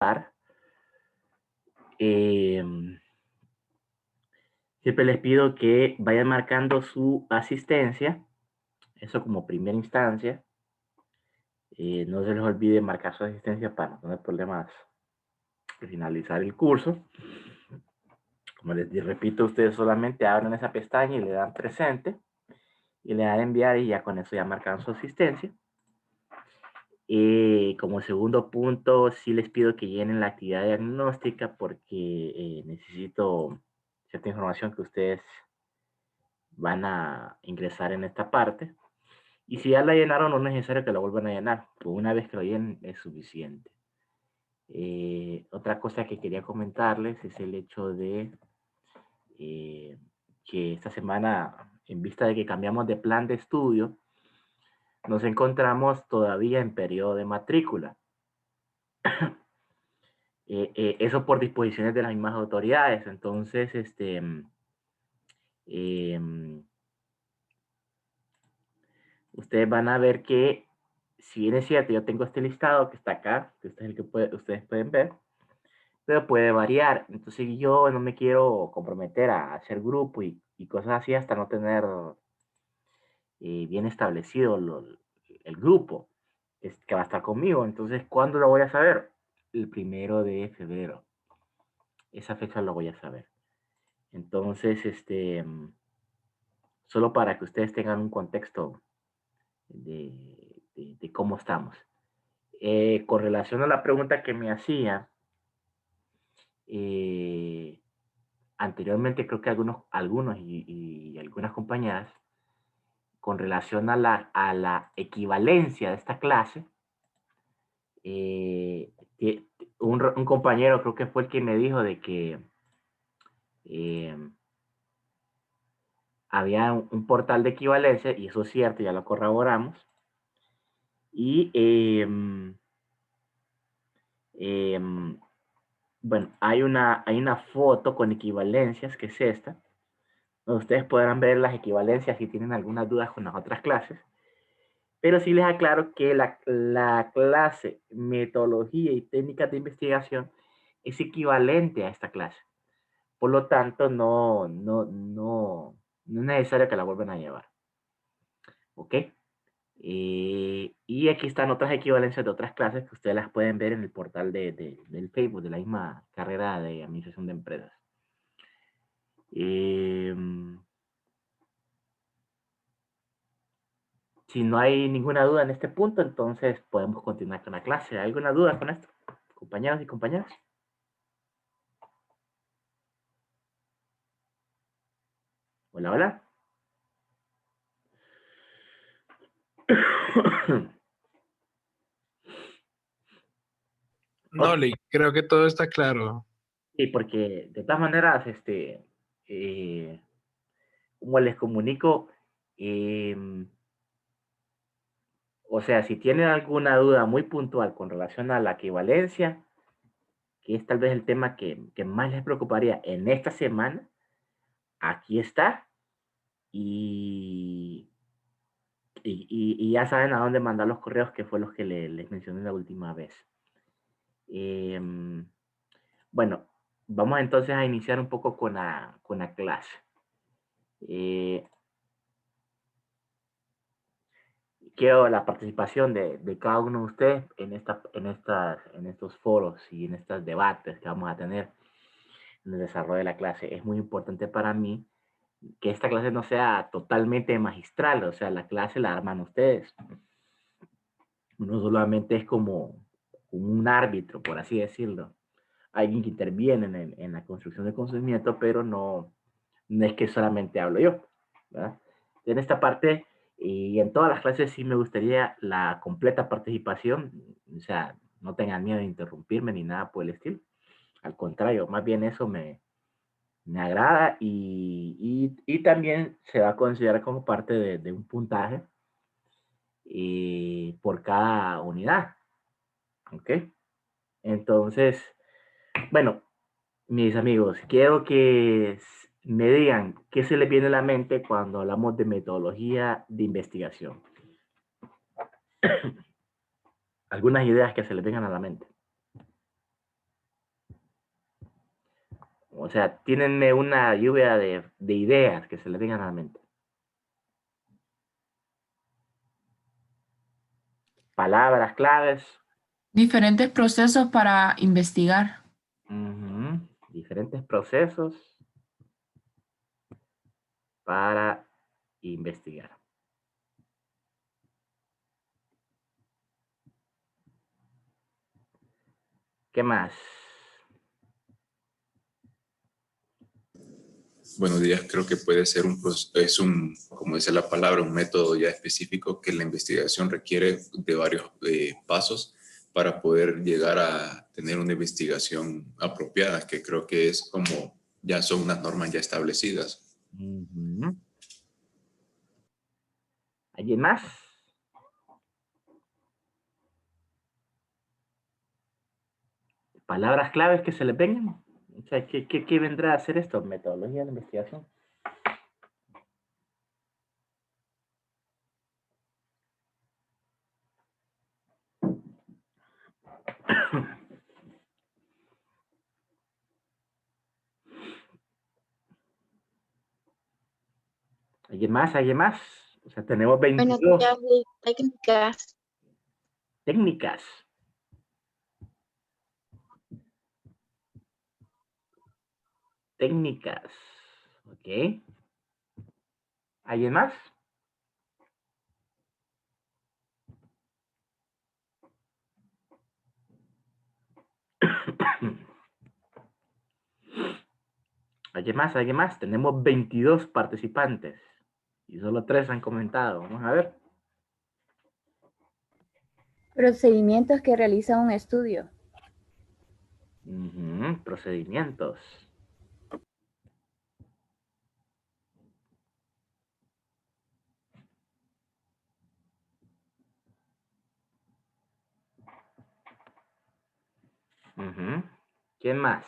par. Siempre les pido que vayan marcando su asistencia, eso como primera instancia. No se les olvide marcar su asistencia para no tener problemas al finalizar el curso. Como les repito, ustedes solamente abren esa pestaña y le dan presente y le dan enviar y ya con eso ya marcan su asistencia. Como segundo punto, sí les pido que llenen la actividad diagnóstica porque necesito cierta información que ustedes van a ingresar en esta parte. Y si ya la llenaron, no es necesario que la vuelvan a llenar. Pues una vez que lo llenen es suficiente. Otra cosa que quería comentarles es el hecho de que esta semana, en vista de que cambiamos de plan de estudio, nos encontramos todavía en periodo de matrícula. Eso por disposiciones de las mismas autoridades. Entonces, ustedes van a ver que, si bien es cierto, yo tengo este listado que está acá, que este es el que ustedes pueden ver, pero puede variar. Entonces yo no me quiero comprometer a hacer grupo y cosas así hasta no tener bien establecido el grupo que va a estar conmigo. Entonces, ¿cuándo lo voy a saber? El 1 de febrero. Esa fecha lo voy a saber. Entonces, solo para que ustedes tengan un contexto de cómo estamos. Con relación a la pregunta que me hacía, anteriormente creo que algunos y algunas compañeras, con relación a la equivalencia de esta clase, un compañero creo que fue el que me dijo de que había un portal de equivalencia, y eso es cierto, ya lo corroboramos. Y bueno, hay una foto con equivalencias, que es esta. Ustedes podrán ver las equivalencias si tienen algunas dudas con las otras clases. Pero sí les aclaro que la clase metodología y técnicas de investigación es equivalente a esta clase. Por lo tanto, no es necesario que la vuelvan a llevar. ¿Ok? Y aquí están otras equivalencias de otras clases que ustedes las pueden ver en el portal del Facebook, de la misma carrera de Administración de Empresas. Si no hay ninguna duda en este punto, entonces podemos continuar con la clase. ¿Hay alguna duda con esto, compañeros y compañeras? Hola, hola. No, Lee, creo que todo está claro. Sí, porque de todas maneras, como les comunico, o sea, si tienen alguna duda muy puntual con relación a la equivalencia, que es tal vez el tema que más les preocuparía en esta semana, aquí está. Y ya saben a dónde mandar los correos, que fue los que les mencioné la última vez. Bueno, vamos entonces a iniciar un poco con la clase. Quiero la participación de cada uno de ustedes en estos foros y en estos debates que vamos a tener en el desarrollo de la clase. Es muy importante para mí que esta clase no sea totalmente magistral, o sea, la clase la arman ustedes. Uno solamente es como un árbitro, por así decirlo. Alguien que interviene en la construcción del conocimiento, pero no es que solamente hablo yo, ¿verdad? En esta parte y en todas las clases sí me gustaría la completa participación, o sea, no tengan miedo de interrumpirme ni nada por el estilo. Al contrario, más bien eso me agrada y también se va a considerar como parte de un puntaje por cada unidad. ¿Ok? Entonces, bueno, mis amigos, quiero que me digan qué se les viene a la mente cuando hablamos de metodología de investigación. Algunas ideas que se les vengan a la mente. O sea, tírenme una lluvia de ideas que se les vengan a la mente. Palabras claves. Diferentes procesos para investigar. Diferentes procesos para investigar. ¿Qué más? Buenos días, creo que puede ser como dice la palabra, un método ya específico que la investigación requiere de varios pasos para poder llegar a tener una investigación apropiada, que creo que es como ya son unas normas ya establecidas. ¿Alguien más? Palabras claves que se les vengan. O sea, ¿qué vendrá a hacer esto? Metodología de investigación. ¿Alguien más? ¿Alguien más? O sea, tenemos 22. Buenos días, técnicas. Técnicas. Técnicas. Ok. ¿Alguien más? ¿Alguien más? ¿Alguien más? Tenemos 22 participantes. Y solo 3 han comentado. Vamos a ver. Procedimientos que realiza un estudio. Procedimientos. ¿Quién más?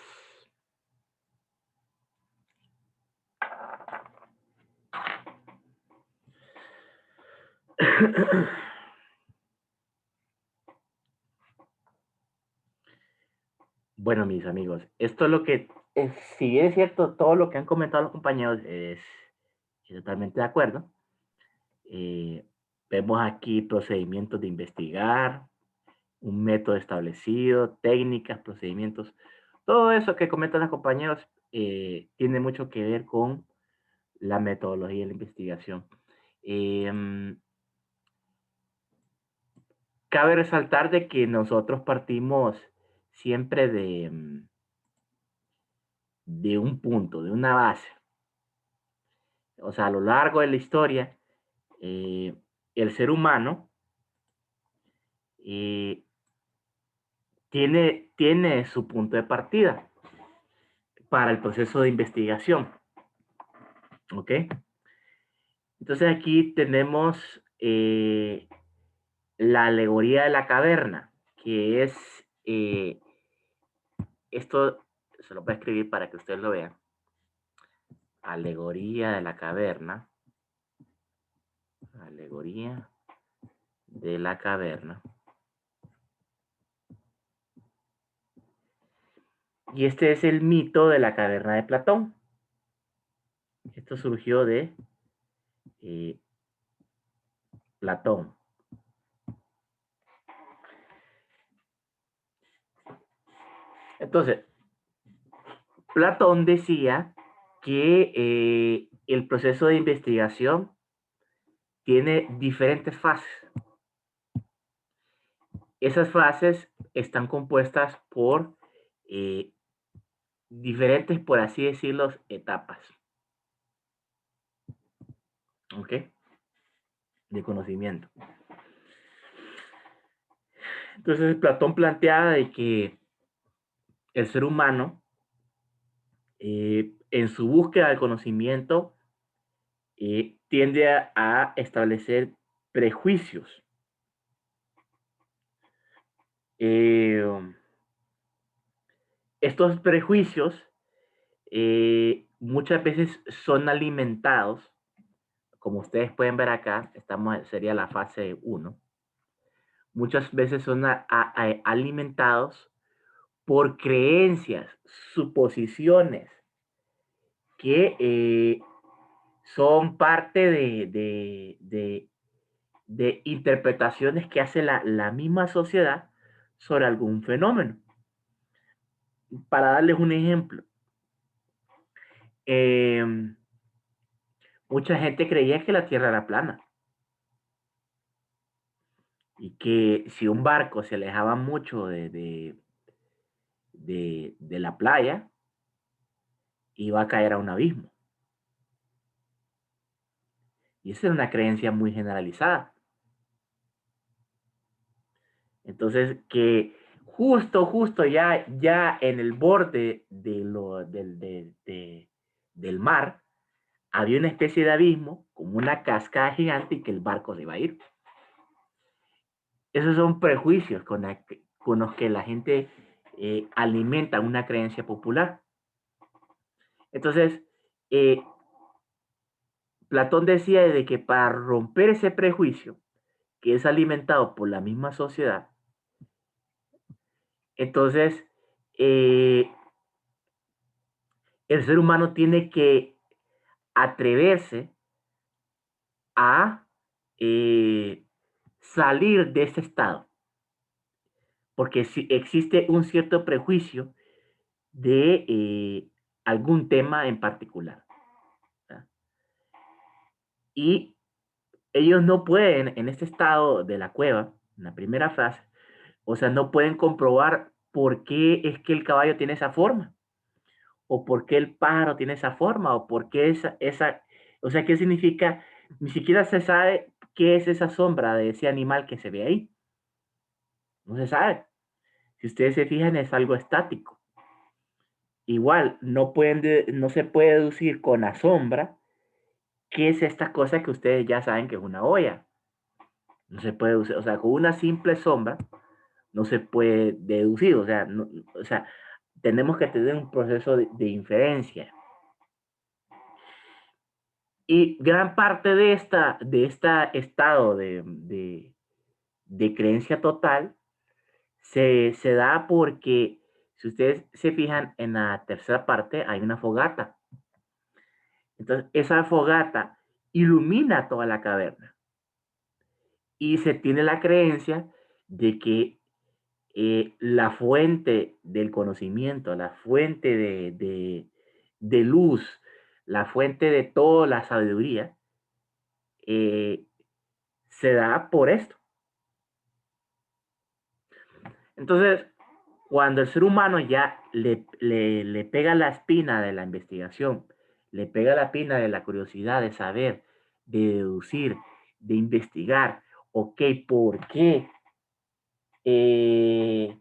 Bueno, mis amigos, esto es lo que, si bien es cierto, todo lo que han comentado los compañeros es totalmente de acuerdo. Vemos aquí procedimientos de investigar, un método establecido, técnicas, procedimientos. Todo eso que comentan los compañeros tiene mucho que ver con la metodología de la investigación. Cabe resaltar de que nosotros partimos siempre de un punto, de una base. O sea, a lo largo de la historia, el ser humano tiene su punto de partida para el proceso de investigación. ¿Ok? Entonces aquí tenemos la alegoría de la caverna, que es, esto se lo voy a escribir para que ustedes lo vean. Alegoría de la caverna. Alegoría de la caverna. Y este es el mito de la caverna de Platón. Esto surgió de Platón. Entonces, Platón decía que el proceso de investigación tiene diferentes fases. Esas fases están compuestas por diferentes, por así decirlo, etapas. ¿Ok? De conocimiento. Entonces, Platón planteaba de que el ser humano, en su búsqueda del conocimiento, tiende a establecer prejuicios. Estos prejuicios muchas veces son alimentados, como ustedes pueden ver acá, sería la fase 1. Muchas veces son alimentados por creencias, suposiciones que son parte de interpretaciones que hace la misma sociedad sobre algún fenómeno. Para darles un ejemplo, mucha gente creía que la Tierra era plana y que si un barco se alejaba mucho de la playa, iba a caer a un abismo. Y esa es una creencia muy generalizada. Entonces, que justo ya en el borde del mar, había una especie de abismo, como una cascada gigante, y que el barco se iba a ir. Esos son prejuicios con los que la gente alimenta una creencia popular. Entonces, Platón decía de que para romper ese prejuicio, que es alimentado por la misma sociedad, entonces el ser humano tiene que atreverse a salir de ese estado, porque si existe un cierto prejuicio de algún tema en particular. ¿Verdad? Y ellos no pueden, en este estado de la cueva, en la primera fase, o sea, no pueden comprobar por qué es que el caballo tiene esa forma, o por qué el pájaro tiene esa forma, o por qué o sea, qué significa, ni siquiera se sabe qué es esa sombra de ese animal que se ve ahí. No se sabe. Si ustedes se fijan, es algo estático. Igual, no se puede deducir con la sombra qué es esta cosa que ustedes ya saben que es una olla. No se puede deducir, o sea, con una simple sombra no se puede deducir, o sea, tenemos que tener un proceso de inferencia. Y gran parte de este estado de creencia total se da porque, si ustedes se fijan, en la tercera parte hay una fogata. Entonces, esa fogata ilumina toda la caverna. Y se tiene la creencia de que la fuente del conocimiento, la fuente de luz, la fuente de toda la sabiduría, se da por esto. Entonces, cuando el ser humano ya le pega la espina de la investigación, le pega la espina de la curiosidad de saber, de deducir, de investigar, ok, ¿por qué es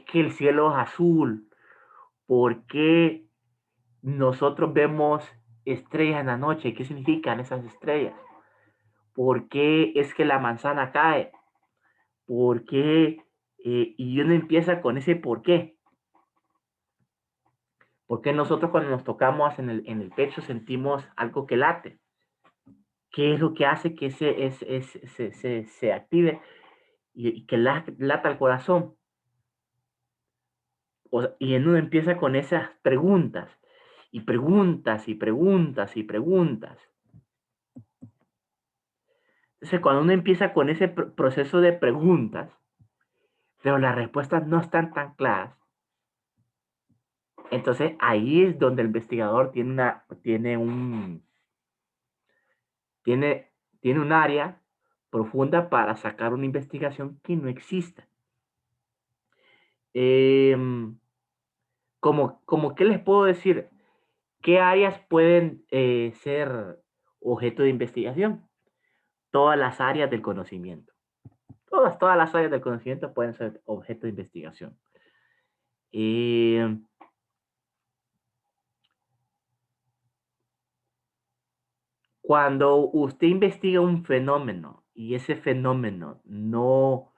que el cielo es azul? ¿Por qué nosotros vemos estrellas en la noche? ¿Qué significan esas estrellas? ¿Por qué es que la manzana cae? ¿Por qué? Y uno empieza con ese por qué. ¿Por qué nosotros cuando nos tocamos en el pecho sentimos algo que late? ¿Qué es lo que hace que se active y que lata el corazón? Y uno empieza con esas preguntas, y preguntas, y preguntas, y preguntas. Entonces, cuando uno empieza con ese proceso de preguntas, pero las respuestas no están tan claras, entonces ahí es donde el investigador tiene un área profunda para sacar una investigación que no exista. Como ¿qué les puedo decir? ¿Qué áreas pueden ser objeto de investigación? Todas las áreas del conocimiento. Todas las áreas del conocimiento pueden ser objeto de investigación. Cuando usted investiga un fenómeno y ese fenómeno no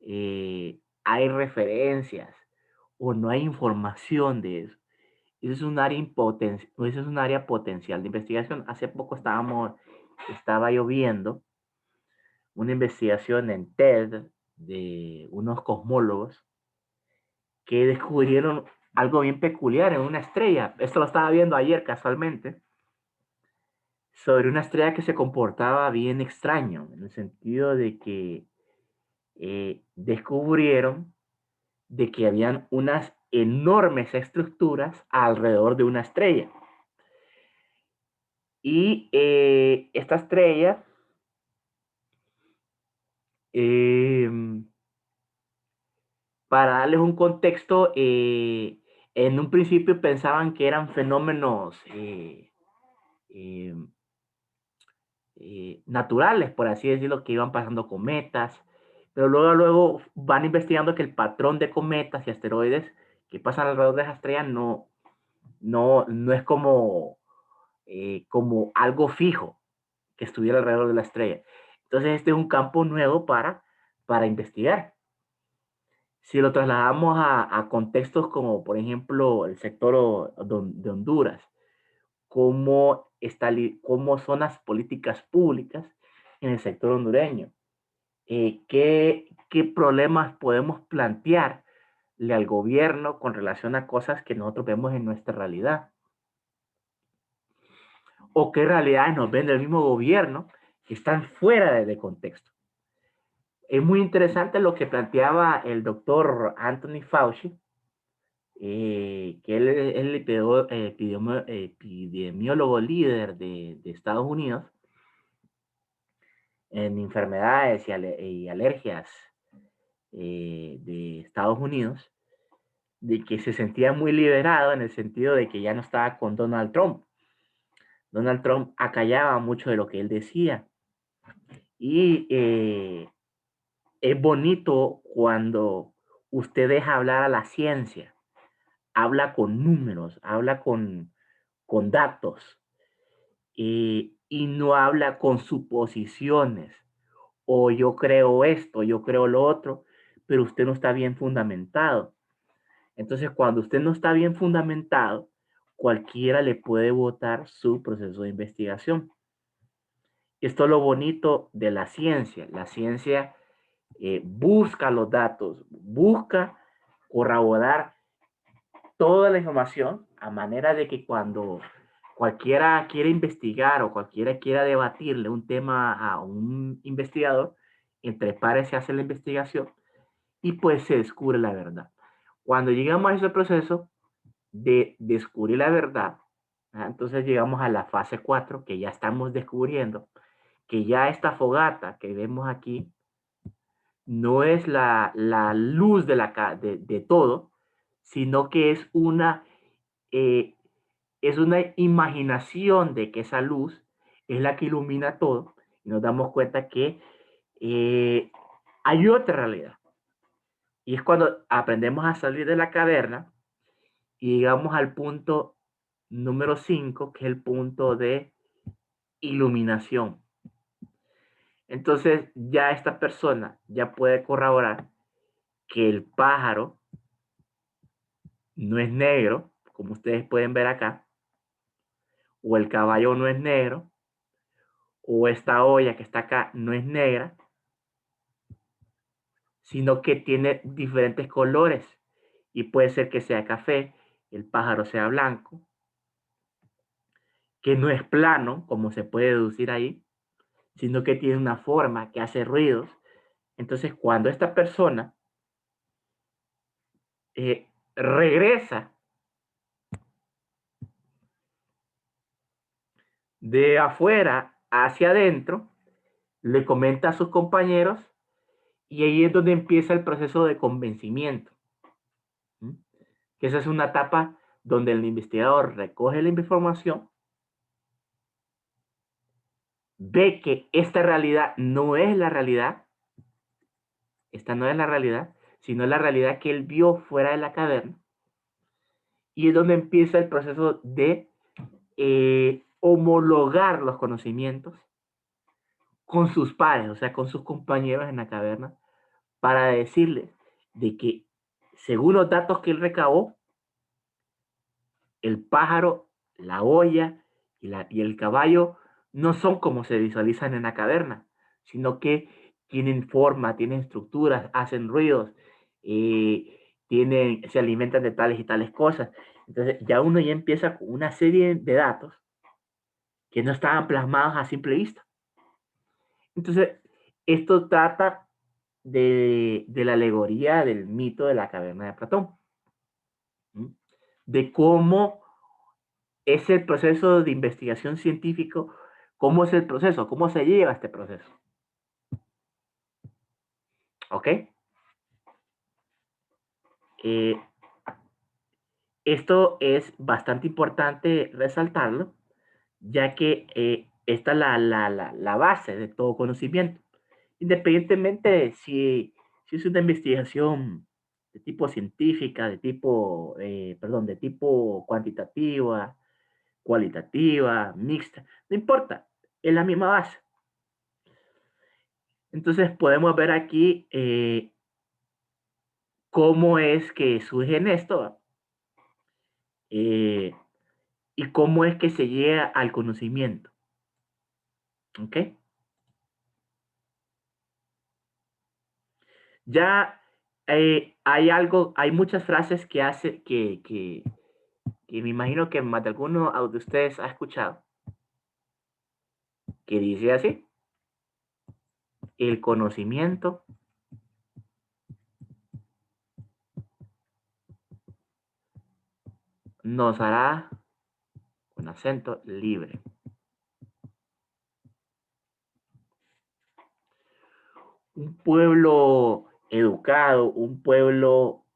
hay referencias o no hay información de eso, eso es un área potencial de investigación. Hace poco estaba yo viendo una investigación en TED de unos cosmólogos que descubrieron algo bien peculiar en una estrella. Esto lo estaba viendo ayer casualmente, sobre una estrella que se comportaba bien extraño, en el sentido de que descubrieron de que habían unas enormes estructuras alrededor de una estrella. Y esta estrella para darles un contexto, en un principio pensaban que eran fenómenos eh, naturales, por así decirlo, que iban pasando cometas, pero luego van investigando que el patrón de cometas y asteroides que pasan alrededor de esa estrella no es como algo fijo que estuviera alrededor de la estrella. Entonces este es un campo nuevo para investigar. Si lo trasladamos a contextos como, por ejemplo, el sector de Honduras, cómo son las políticas públicas en el sector hondureño, qué problemas podemos plantearle al gobierno con relación a cosas que nosotros vemos en nuestra realidad, o qué realidades nos vende el mismo gobierno que están fuera de contexto. Es muy interesante lo que planteaba el doctor Anthony Fauci, que él es el epidemiólogo líder de Estados Unidos en enfermedades y alergias de Estados Unidos, de que se sentía muy liberado en el sentido de que ya no estaba con Donald Trump. Donald Trump acallaba mucho de lo que él decía. Y es bonito cuando usted deja hablar a la ciencia, habla con números, habla con datos, y no habla con suposiciones, o yo creo esto, yo creo lo otro, pero usted no está bien fundamentado. Entonces, cuando usted no está bien fundamentado, cualquiera le puede botar su proceso de investigación. Esto es lo bonito de la ciencia. La ciencia busca los datos, busca corroborar toda la información a manera de que cuando cualquiera quiere investigar o cualquiera quiera debatirle un tema a un investigador, entre pares se hace la investigación y pues se descubre la verdad. Cuando llegamos a ese proceso de descubrir la verdad, entonces llegamos a la fase 4, que ya estamos descubriendo que ya esta fogata que vemos aquí no es la luz de todo, sino que eh, es una imaginación de que esa luz es la que ilumina todo, y nos damos cuenta que hay otra realidad. Y es cuando aprendemos a salir de la caverna y llegamos al punto número 5, que es el punto de iluminación. Entonces ya esta persona ya puede corroborar que el pájaro no es negro, como ustedes pueden ver acá, o el caballo no es negro, o esta olla que está acá no es negra, sino que tiene diferentes colores, y puede ser que sea café, el pájaro sea blanco, que no es plano, como se puede deducir ahí, sino que tiene una forma que hace ruidos. Entonces, cuando esta persona regresa de afuera hacia adentro, le comenta a sus compañeros, y ahí es donde empieza el proceso de convencimiento. Que esa es una etapa donde el investigador recoge la información, ve que esta realidad no es la realidad, esta no es la realidad, sino la realidad que él vio fuera de la caverna, y es donde empieza el proceso de homologar los conocimientos con sus pares, o sea, con sus compañeros en la caverna, para decirles de que, según los datos que él recabó, el pájaro, la olla y el caballo no son como se visualizan en la caverna, sino que tienen forma, tienen estructuras, hacen ruidos, se alimentan de tales y tales cosas. Entonces ya uno ya empieza con una serie de datos que no estaban plasmados a simple vista. Entonces, esto trata de la alegoría del mito de la caverna de Platón, ¿sí? De cómo es el proceso de investigación científico, cómo es el proceso, cómo se lleva este proceso. ¿Ok? Esto es bastante importante resaltarlo, ya que esta es la base de todo conocimiento. Independientemente de si es una investigación de tipo científica, de tipo, de tipo cuantitativa, cualitativa, mixta, no importa, es la misma base. Entonces podemos ver aquí cómo es que surge en esto y cómo es que se llega al conocimiento. ¿Ok? Ya hay muchas frases que hace que me imagino que más de alguno de ustedes ha escuchado, que dice así: el conocimiento nos hará, con acento, libre. Un pueblo educado, un pueblo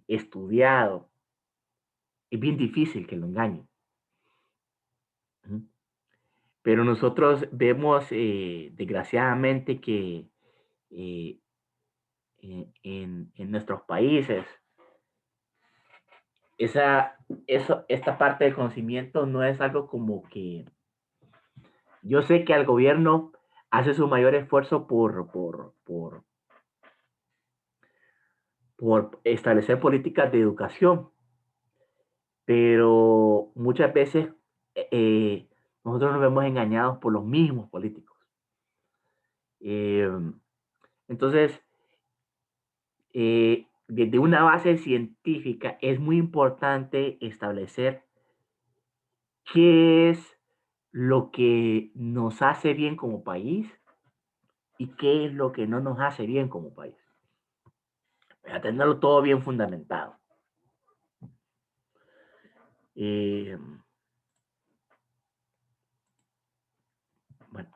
estudiado, es bien difícil que lo engañen. Pero nosotros vemos, desgraciadamente, que en nuestros países, esta parte del conocimiento no es algo como que... Yo sé que el gobierno hace su mayor esfuerzo por establecer políticas de educación, pero muchas veces nosotros nos vemos engañados por los mismos políticos. Entonces, desde una base científica es muy importante establecer qué es lo que nos hace bien como país y qué es lo que no nos hace bien como país. Para tenerlo todo bien fundamentado. Bueno,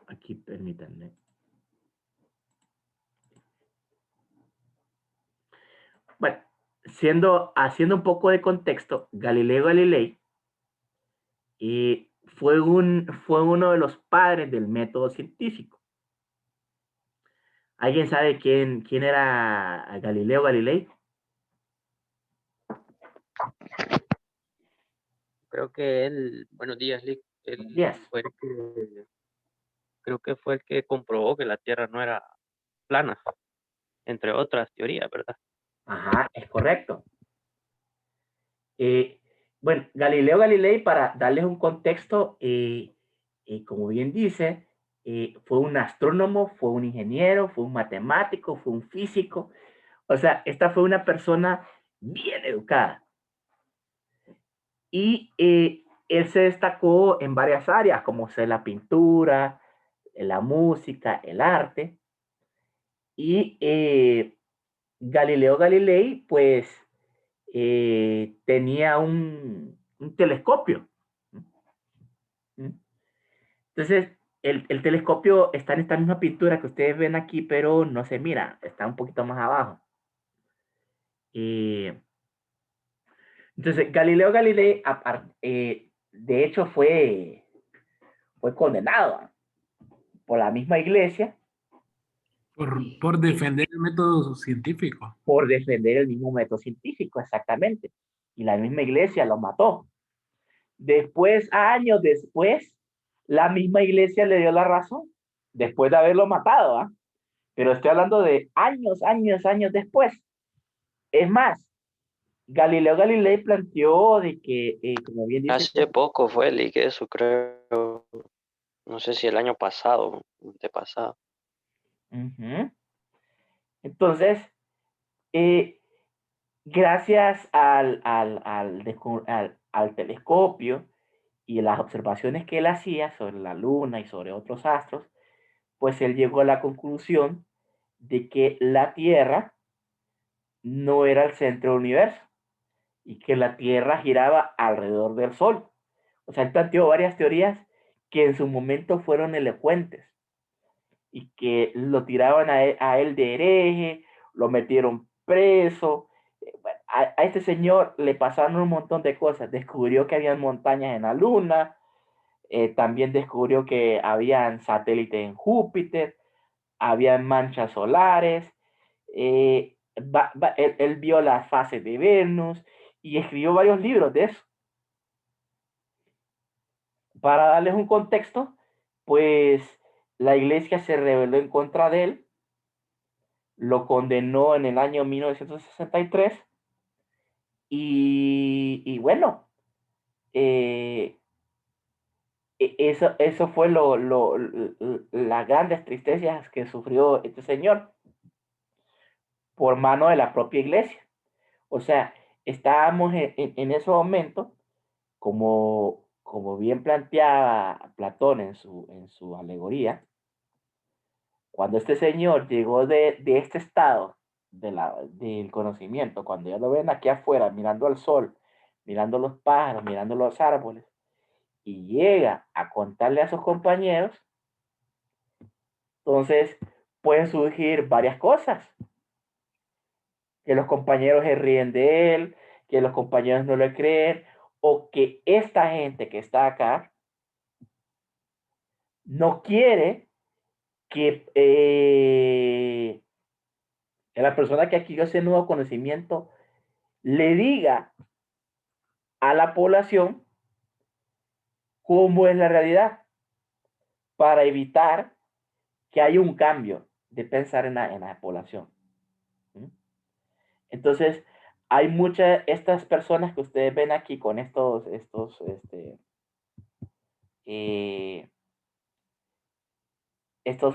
aquí permítanme. Bueno, haciendo un poco de contexto, Galileo Galilei fue uno de los padres del método científico. ¿Alguien sabe quién era Galileo Galilei? Creo que él, buenos días, Lick, Buenos él días. fue el que, creo que fue el que comprobó que la Tierra no era plana, entre otras teorías, ¿verdad? Ajá, es correcto. Bueno, Galileo Galilei, para darles un contexto, como bien dice, fue un astrónomo, fue un ingeniero, fue un matemático, fue un físico. O sea, esta fue una persona bien educada. Y él se destacó en varias áreas, como ser la pintura, la música, el arte. Y Galileo Galilei, pues, tenía un telescopio. Entonces, el telescopio está en esta misma pintura que ustedes ven aquí, pero no se mira, está un poquito más abajo. Entonces, Galileo Galilei, de hecho, fue condenado por la misma iglesia Por defender el método científico. por defender el mismo método científico, exactamente. Y la misma iglesia lo mató. Después, años después, la misma iglesia le dio la razón, después de haberlo matado, ¿ah? Pero estoy hablando de años después. Es más, Galileo Galilei planteó de que, como bien dice... Hace poco fue, Lick, eso creo, no sé si el año pasado, antepasado. Uh-huh. Entonces, Gracias al telescopio y las observaciones que él hacía sobre la Luna y sobre otros astros, pues él llegó a la conclusión de que la Tierra no era el centro del universo y que la Tierra giraba alrededor del Sol. O sea, él planteó varias teorías que en su momento fueron elocuentes y que lo tiraban a él de hereje, lo metieron preso. Bueno, a este señor le pasaron un montón de cosas. Descubrió que había montañas en la Luna, también descubrió que habían satélites en Júpiter, había manchas solares, él vio las fases de Venus y escribió varios libros de eso. Para darles un contexto, pues la iglesia se rebeló en contra de él, lo condenó en el año 1963 y bueno, eso fue las grandes tristezas que sufrió este señor por mano de la propia iglesia. O sea, estábamos en ese momento, como bien planteaba Platón en su alegoría, cuando este señor llegó de este estado del conocimiento, cuando ya lo ven aquí afuera mirando al sol, mirando los pájaros, mirando los árboles, y llega a contarle a sus compañeros, entonces pueden surgir varias cosas. Que los compañeros se ríen de él, que los compañeros no le creen, o que esta gente que está acá no quiere que la persona que adquirió ese nuevo conocimiento le diga a la población cómo es la realidad para evitar que haya un cambio de pensar en la población. Entonces, hay muchas, estas personas que ustedes ven aquí con estos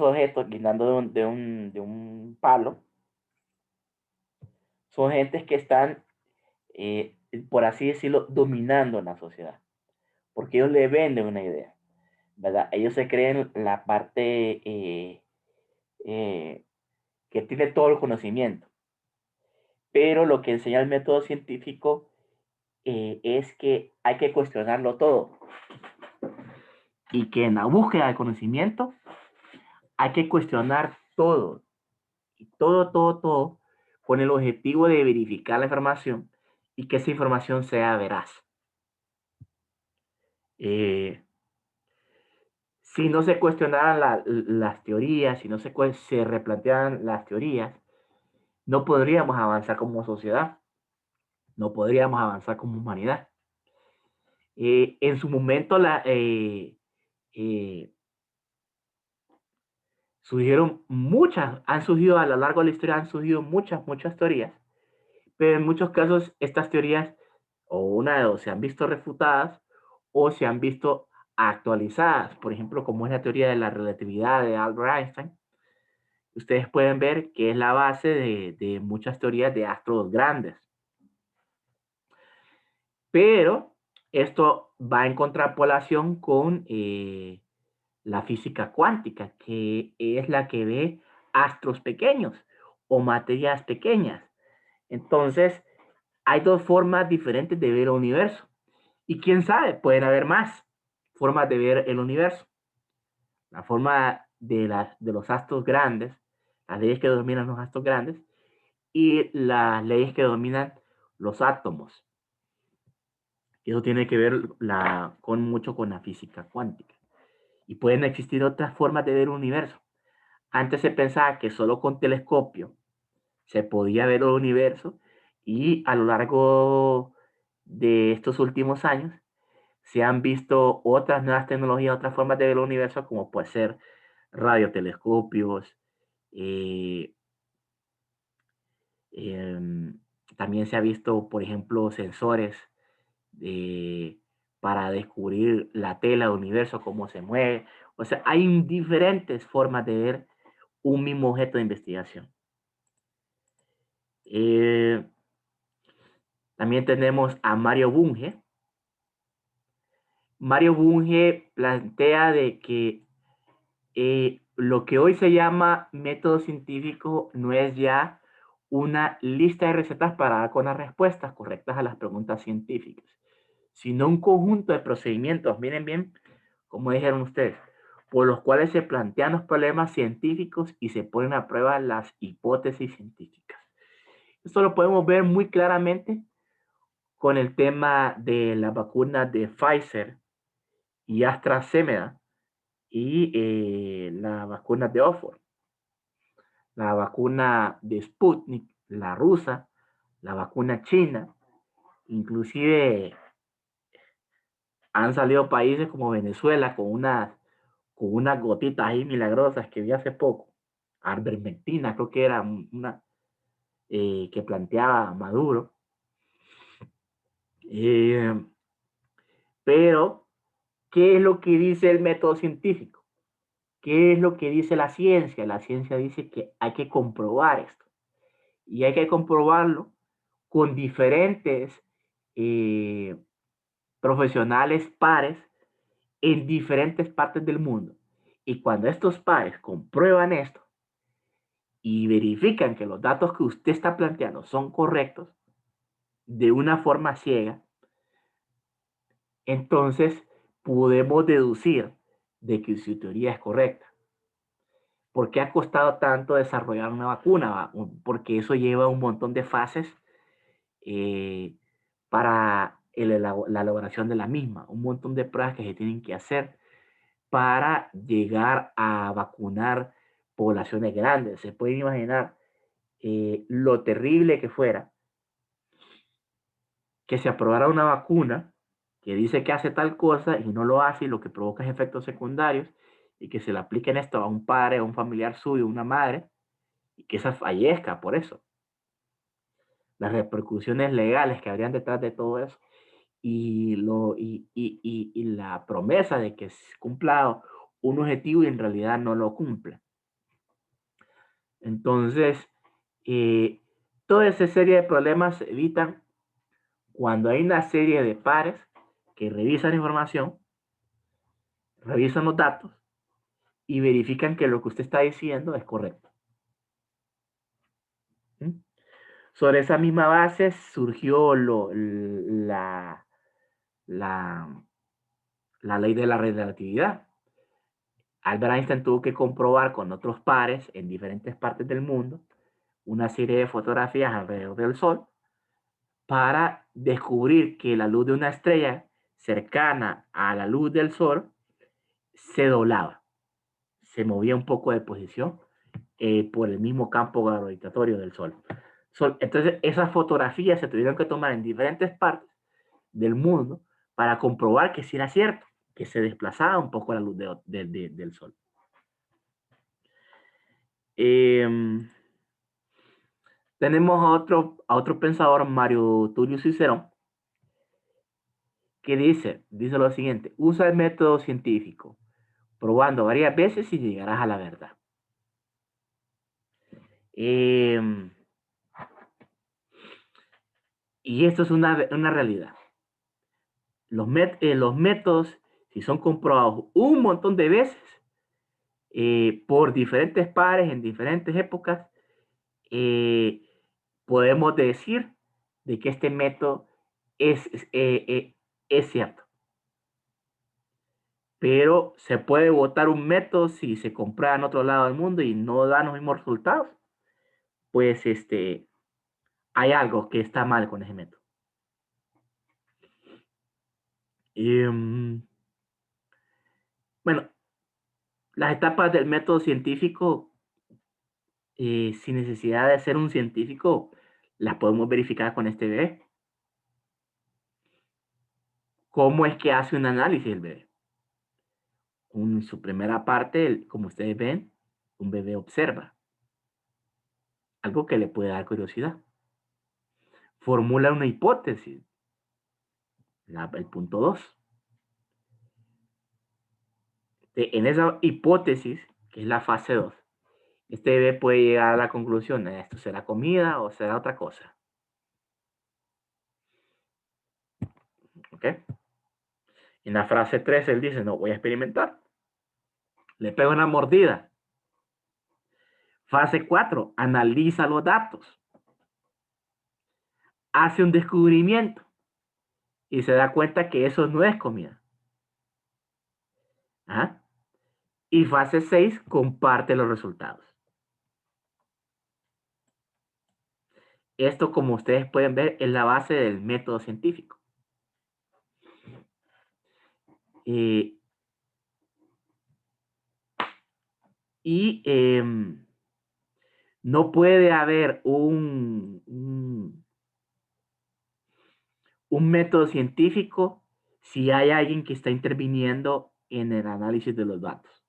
objetos guindando de un palo, son gentes que están, por así decirlo, dominando la sociedad, porque ellos le venden una idea, ¿verdad? Ellos se creen la parte que tiene todo el conocimiento, pero lo que enseña el método científico es que hay que cuestionarlo todo y que en la búsqueda de conocimiento hay que cuestionar todo, y todo, con el objetivo de verificar la información y que esa información sea veraz. Si no se cuestionaran las teorías, si no se replantearan las teorías, no podríamos avanzar como sociedad, no podríamos avanzar como humanidad. En su momento han surgido a lo largo de la historia, han surgido muchas teorías, pero en muchos casos estas teorías, o una de dos, se han visto refutadas o se han visto actualizadas. Por ejemplo, como es la teoría de la relatividad de Albert Einstein, ustedes pueden ver que es la base de muchas teorías de astros grandes. Pero esto va en contrapolación con la física cuántica, que es la que ve astros pequeños o materias pequeñas. Entonces, hay dos formas diferentes de ver el universo. Y quién sabe, pueden haber más formas de ver el universo. La forma de los astros grandes, las leyes que dominan los astros grandes, y las leyes que dominan los átomos. Eso tiene que ver mucho con la física cuántica. Y pueden existir otras formas de ver el universo. Antes se pensaba que solo con telescopio se podía ver el universo, y a lo largo de estos últimos años se han visto otras nuevas tecnologías, otras formas de ver el universo, como puede ser radiotelescopios. También se ha visto, por ejemplo, sensores para descubrir la tela del universo, cómo se mueve. O sea, hay diferentes formas de ver un mismo objeto de investigación. También tenemos a Mario Bunge. Mario Bunge plantea de que lo que hoy se llama método científico no es ya una lista de recetas para dar con las respuestas correctas a las preguntas científicas, sino un conjunto de procedimientos, miren bien, como dijeron ustedes, por los cuales se plantean los problemas científicos y se ponen a prueba las hipótesis científicas. Esto lo podemos ver muy claramente con el tema de la vacuna de Pfizer y AstraZeneca y la vacuna de Oxford, la vacuna de Sputnik, la rusa, la vacuna china, inclusive han salido países como Venezuela con unas gotitas ahí milagrosas que vi hace poco, Arbermentina, creo que era una que planteaba Maduro. Pero, ¿qué es lo que dice el método científico? ¿Qué es lo que dice la ciencia? La ciencia dice que hay que comprobar esto. Y hay que comprobarlo con diferentes profesionales pares en diferentes partes del mundo. Y cuando estos pares comprueban esto y verifican que los datos que usted está planteando son correctos de una forma ciega, entonces podemos deducir de que su teoría es correcta. ¿Por qué ha costado tanto desarrollar una vacuna? Porque eso lleva un montón de fases para la elaboración de la misma, un montón de pruebas que se tienen que hacer para llegar a vacunar poblaciones grandes. Se pueden imaginar lo terrible que fuera que se aprobara una vacuna que dice que hace tal cosa y no lo hace y lo que provoca es efectos secundarios y que se le apliquen esto a un padre, a un familiar suyo, una madre, y que esa fallezca por eso. Las repercusiones legales que habrían detrás de todo eso y la promesa de que se cumpla un objetivo y en realidad no lo cumple. Entonces, toda esa serie de problemas se evitan cuando hay una serie de pares que revisan la información, revisan los datos y verifican que lo que usted está diciendo es correcto. ¿Mm? Sobre esa misma base surgió la ley de la relatividad. Albert Einstein tuvo que comprobar con otros pares en diferentes partes del mundo una serie de fotografías alrededor del Sol para descubrir que la luz de una estrella cercana a la luz del Sol se doblaba, se movía un poco de posición por el mismo campo gravitatorio del Sol. Entonces, esas fotografías se tuvieron que tomar en diferentes partes del mundo para comprobar que sí era cierto, que se desplazaba un poco la luz del Sol. Tenemos a otro pensador, Mario Tulio Cicerón, que dice lo siguiente: usa el método científico, probando varias veces y llegarás a la verdad. Y esto es una realidad. Los métodos, si son comprobados un montón de veces, por diferentes pares, en diferentes épocas, podemos decir de que este método es cierto. Pero se puede votar un método si se comprueba en otro lado del mundo y no da los mismos resultados. Pues hay algo que está mal con ese método. Bueno, las etapas del método científico, sin necesidad de ser un científico, las podemos verificar con este bebé. ¿Cómo es que hace un análisis el bebé? En su primera parte, como ustedes ven, un bebé observa. Algo que le puede dar curiosidad. Formula una hipótesis. El punto 2. En esa hipótesis, que es la fase 2, Este bebé puede llegar a la conclusión, ¿esto será comida o será otra cosa? ¿Ok? En la frase 3 él dice, no, voy a experimentar. Le pego una mordida. Fase 4, analiza los datos. Hace un descubrimiento y se da cuenta que eso no es comida. ¿Ah? Y fase 6, comparte los resultados. Esto, como ustedes pueden ver, es la base del método científico. No puede haber un método científico si hay alguien que está interviniendo en el análisis de los datos.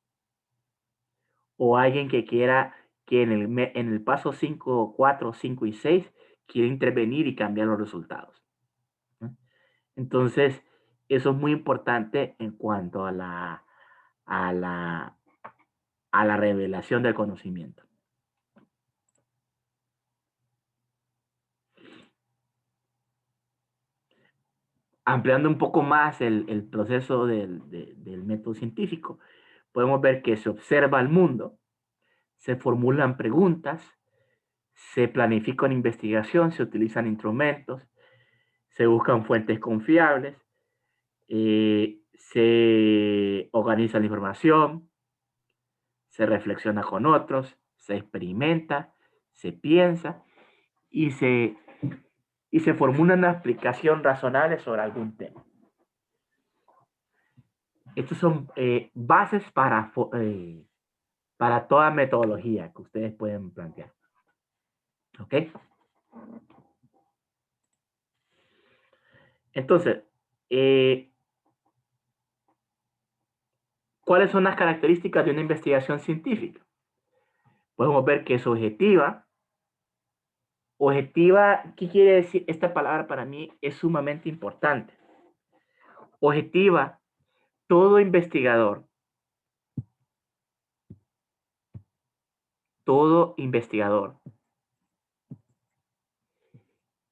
O alguien que quiera que en el paso 5, 4, 5 y 6 quiere intervenir y cambiar los resultados. Entonces, eso es muy importante en cuanto a la revelación del conocimiento. Ampliando un poco más el proceso del método científico, podemos ver que se observa el mundo, se formulan preguntas, se planifica una investigación, se utilizan instrumentos, se buscan fuentes confiables, se organiza la información, se reflexiona con otros, se experimenta, se piensa y se formula una explicación razonable sobre algún tema. Estos son bases para toda metodología que ustedes pueden plantear. ¿Ok? Entonces, ¿cuáles son las características de una investigación científica? Podemos ver que es objetiva. Objetiva, ¿qué quiere decir? Esta palabra para mí es sumamente importante. Objetiva, todo investigador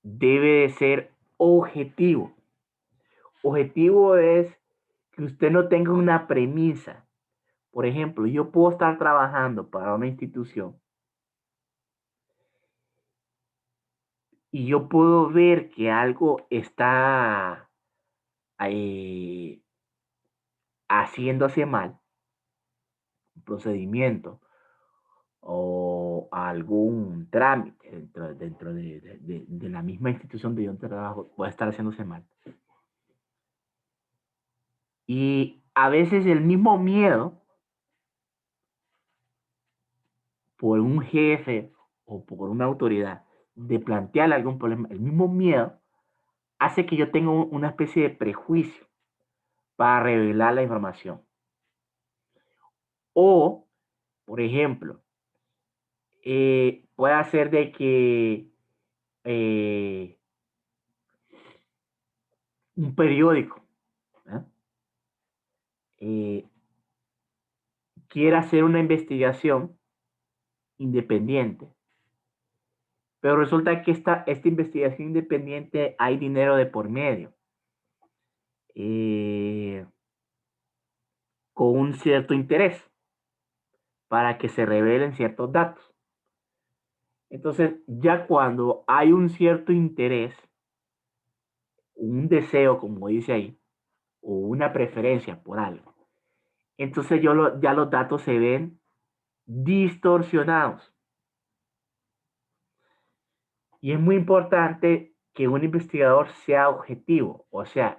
debe de ser objetivo. Objetivo es que usted no tenga una premisa. Por ejemplo, yo puedo estar trabajando para una institución y yo puedo ver que algo está haciéndose mal, un procedimiento o algún trámite dentro de la misma institución de donde trabajo puede estar haciéndose mal. Y a veces el mismo miedo por un jefe o por una autoridad de plantear algún problema, el mismo miedo hace que yo tenga una especie de prejuicio para revelar la información. O, por ejemplo, puede hacer de que un periódico quiera hacer una investigación independiente, pero resulta que esta investigación independiente hay dinero de por medio, con un cierto interés para que se revelen ciertos datos. Entonces, ya cuando hay un cierto interés, un deseo, como dice ahí, o una preferencia por algo, entonces ya los datos se ven distorsionados. Y es muy importante que un investigador sea objetivo, o sea,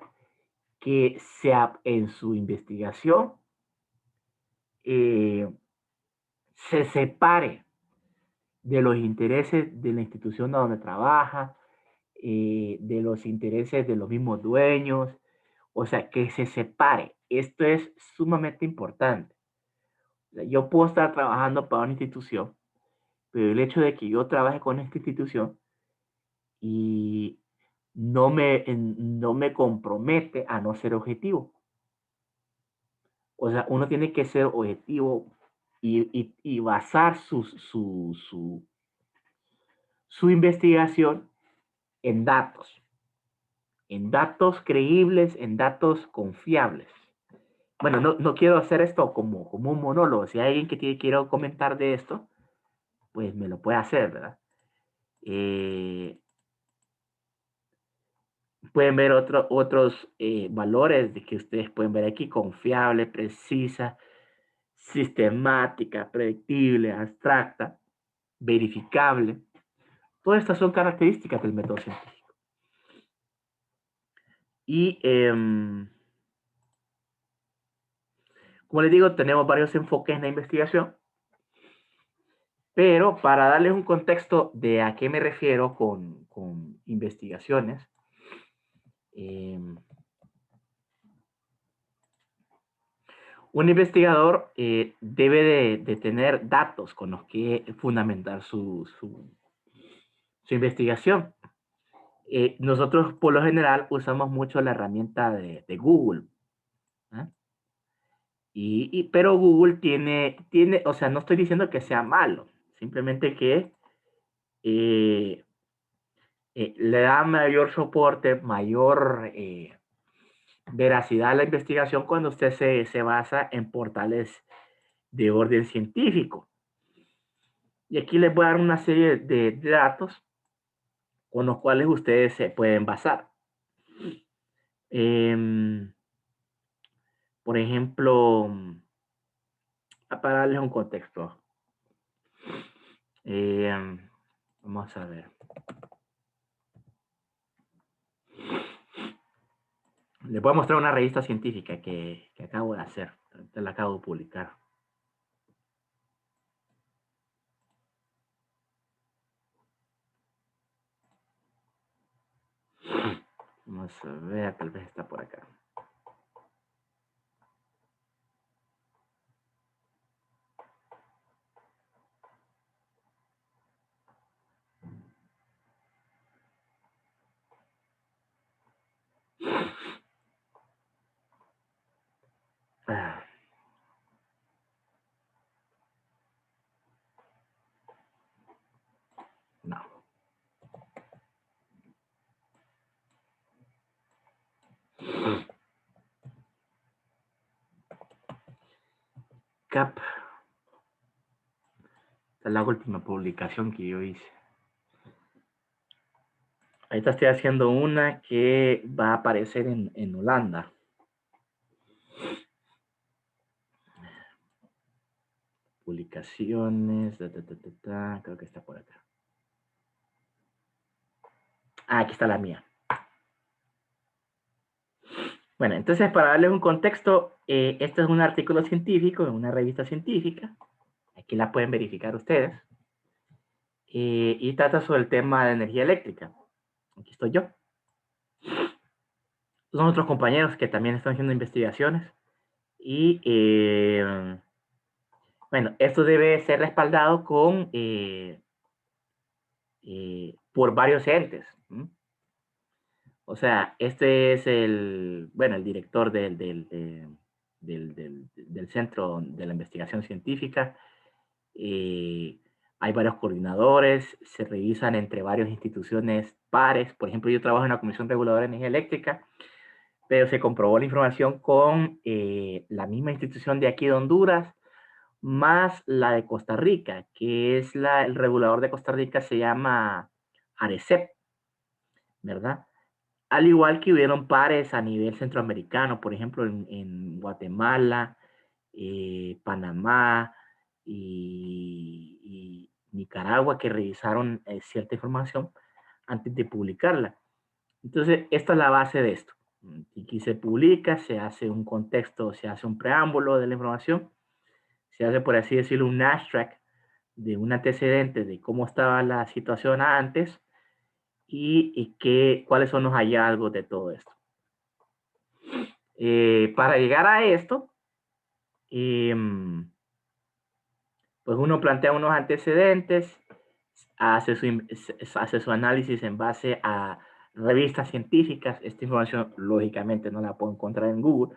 que sea en su investigación se separe de los intereses de la institución donde trabaja, de los intereses de los mismos dueños, o sea, que se separe. Esto es sumamente importante. Yo puedo estar trabajando para una institución, pero el hecho de que yo trabaje con esta institución y no me compromete a no ser objetivo. O sea, uno tiene que ser objetivo y basar su investigación en datos creíbles, en datos confiables. Bueno, no quiero hacer esto como un monólogo. Si hay alguien que quiero comentar de esto, pues me lo puede hacer, ¿verdad? Pueden ver otros valores de que ustedes pueden ver aquí: confiable, precisa, sistemática, predictible, abstracta, verificable. Todas estas son características del método científico. Y como les digo, tenemos varios enfoques en la investigación, pero para darles un contexto de a qué me refiero con investigaciones, un investigador debe de tener datos con los que fundamentar su investigación. Nosotros, por lo general, usamos mucho la herramienta de Google. ¿Eh? Pero Google tiene, o sea, no estoy diciendo que sea malo, simplemente que le da mayor soporte, mayor veracidad a la investigación cuando usted se basa en portales de orden científico. Y aquí les voy a dar una serie de datos con los cuales ustedes se pueden basar. Por ejemplo, para darles un contexto, vamos a ver. Les voy a mostrar una revista científica que acabo de hacer. La acabo de publicar. Vamos a ver, tal vez está por acá. No. CAP. Esta es la última publicación que yo hice. Ahorita estoy haciendo una que va a aparecer en Holanda. Publicaciones. Creo que está por acá. Aquí está la mía. Bueno, entonces para darles un contexto, este es un artículo científico en una revista científica. Aquí la pueden verificar ustedes. Y trata sobre el tema de energía eléctrica. Aquí estoy yo. Son otros compañeros que también están haciendo investigaciones. Y bueno, esto debe ser respaldado con por varios entes. O sea, este es el director del Centro de la Investigación Científica. Hay varios coordinadores, se revisan entre varias instituciones pares. Por ejemplo, yo trabajo en la Comisión Reguladora de Energía Eléctrica, pero se comprobó la información con la misma institución de aquí de Honduras, más la de Costa Rica, que es el regulador de Costa Rica, se llama ARECEP, ¿verdad? Al igual que hubieron pares a nivel centroamericano, por ejemplo, en Guatemala, Panamá y Nicaragua, que revisaron cierta información antes de publicarla. Entonces, esta es la base de esto. Aquí se publica, se hace un contexto, se hace un preámbulo de la información, se hace, por así decirlo, un abstract de un antecedente de cómo estaba la situación antes y cuáles son los hallazgos de todo esto. Para llegar a esto, pues uno plantea unos antecedentes, hace su análisis en base a revistas científicas. Esta información, lógicamente, no la puedo encontrar en Google.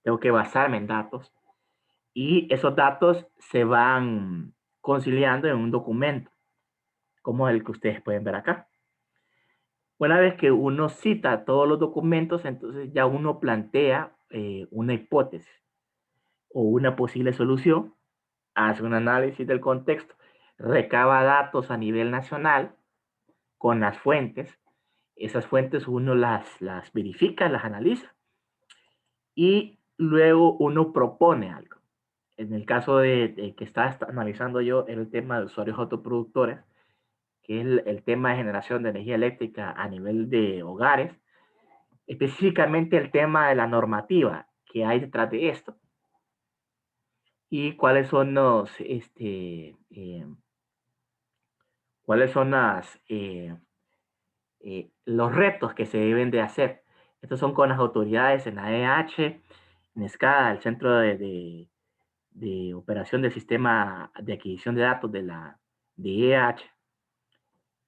Tengo que basarme en datos. Y esos datos se van conciliando en un documento, como el que ustedes pueden ver acá. Una vez que uno cita todos los documentos, entonces ya uno plantea una hipótesis o una posible solución, hace un análisis del contexto, recaba datos a nivel nacional con las fuentes. Esas fuentes uno las verifica, las analiza y luego uno propone algo. En el caso de que está analizando yo el tema de usuarios autoproductores, que es el tema de generación de energía eléctrica a nivel de hogares, específicamente el tema de la normativa que hay detrás de esto y cuáles son los retos que se deben de hacer. Estos son con las autoridades en AEH, en SCADA, el Centro de Operación del Sistema de Adquisición de Datos de EH.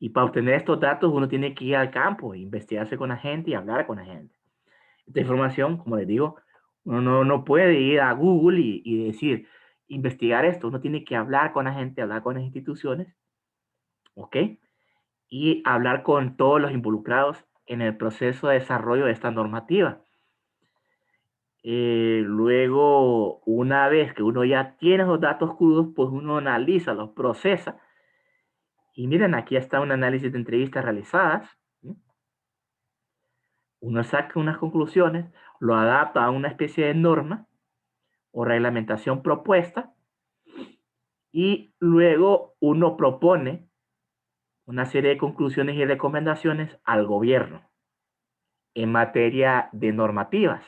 Y para obtener estos datos uno tiene que ir al campo, investigarse con la gente y hablar con la gente. Esta información, como les digo, uno no puede ir a Google y decir, investigar esto. Uno tiene que hablar con la gente, hablar con las instituciones, ¿ok? Y hablar con todos los involucrados en el proceso de desarrollo de esta normativa. Luego, una vez que uno ya tiene los datos crudos, pues uno analiza, los procesa. Y miren, aquí está un análisis de entrevistas realizadas. Uno saca unas conclusiones, lo adapta a una especie de norma o reglamentación propuesta y luego uno propone una serie de conclusiones y recomendaciones al gobierno en materia de normativas.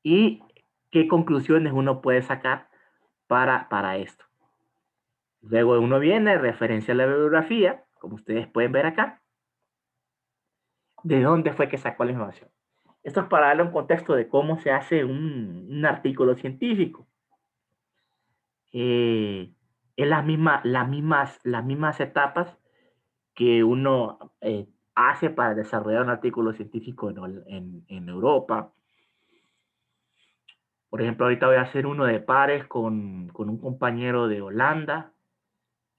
¿Y qué conclusiones uno puede sacar para esto? Luego uno viene, referencia a la bibliografía, como ustedes pueden ver acá. ¿De dónde fue que sacó la información? Esto es para darle un contexto de cómo se hace un artículo científico. Es las mismas etapas que uno hace para desarrollar un artículo científico en Europa. Por ejemplo, ahorita voy a hacer uno de pares con un compañero de Holanda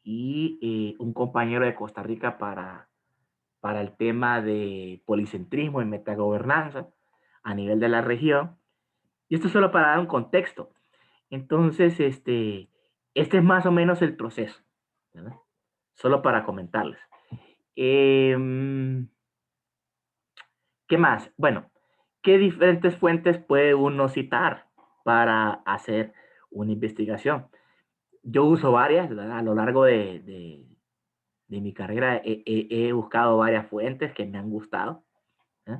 y un compañero de Costa Rica para el tema de policentrismo y metagobernanza a nivel de la región. Y esto es solo para dar un contexto. Entonces, este es más o menos el proceso, ¿verdad? Solo para comentarles. ¿Qué más? Bueno, ¿qué diferentes fuentes puede uno citar para hacer una investigación? Yo uso varias, ¿verdad? A lo largo de mi carrera he buscado varias fuentes que me han gustado, ¿eh?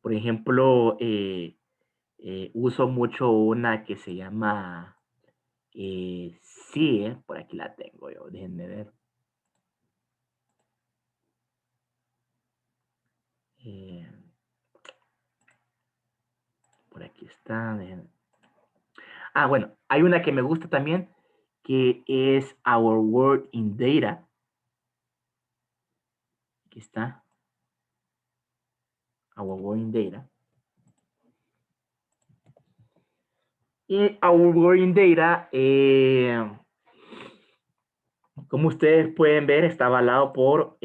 Por ejemplo, uso mucho una que se llama CIE, por aquí la tengo yo, déjenme ver. Por aquí está. Bueno, hay una que me gusta también, que es Our World in Data. Aquí está. Our World in Data. Y Our World in Data, como ustedes pueden ver, está avalado por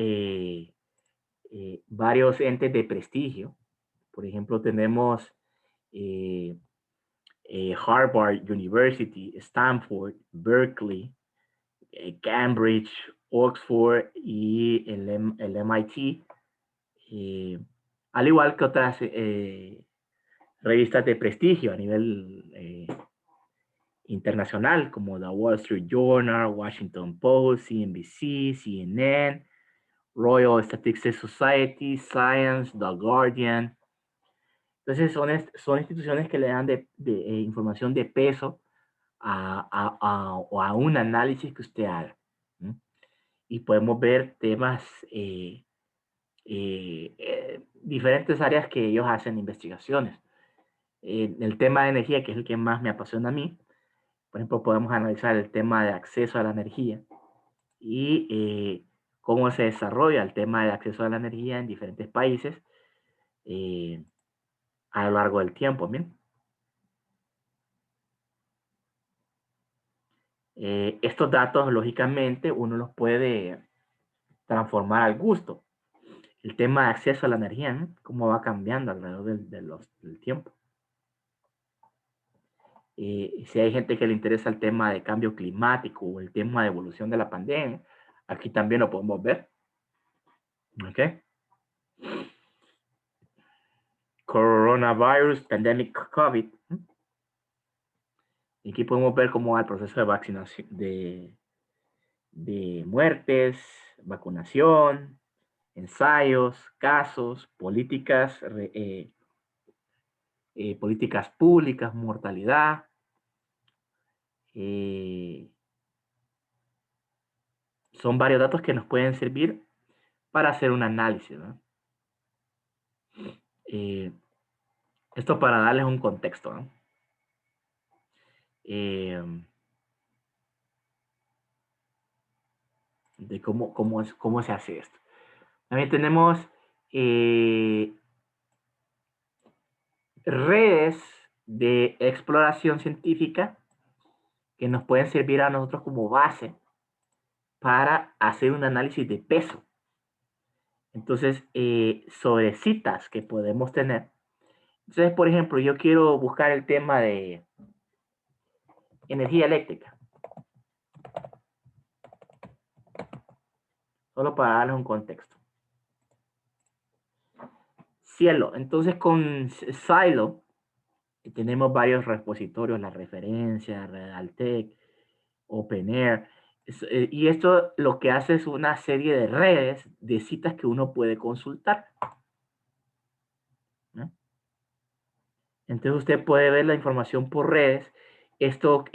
varios entes de prestigio. Por ejemplo, tenemos Harvard University, Stanford, Berkeley, Cambridge, Oxford y el MIT, al igual que otras revistas de prestigio a nivel internacional, como The Wall Street Journal, Washington Post, CNBC, CNN, Royal Statistics Society, Science, The Guardian. Entonces son instituciones que le dan de información de peso a un análisis que usted haga. ¿Sí? Y podemos ver temas, diferentes áreas que ellos hacen investigaciones. El tema de energía, que es el que más me apasiona a mí, por ejemplo, podemos analizar el tema de acceso a la energía y cómo se desarrolla el tema de acceso a la energía en diferentes países a lo largo del tiempo. ¿Bien? Estos datos, lógicamente, uno los puede transformar al gusto. El tema de acceso a la energía, ¿no? Cómo va cambiando alrededor del tiempo. Si hay gente que le interesa el tema de cambio climático o el tema de evolución de la pandemia, aquí también lo podemos ver. ¿Ok? Coronavirus, pandemic COVID. Y aquí podemos ver cómo va el proceso de vacunación, de muertes, vacunación, ensayos, casos, políticas, políticas públicas, mortalidad. Son varios datos que nos pueden servir para hacer un análisis, ¿no? Esto para darles un contexto, ¿no? De cómo se hace esto. También tenemos redes de exploración científica que nos pueden servir a nosotros como base para hacer un análisis de peso. Entonces, sobre citas que podemos tener. Entonces, por ejemplo, yo quiero buscar el tema de energía eléctrica. Solo para darles un contexto. Cielo. Entonces, con Silo tenemos varios repositorios, la referencia, Realtek, OpenAir. Y esto lo que hace es una serie de redes de citas que uno puede consultar, ¿no? Entonces usted puede ver la información por redes. Estas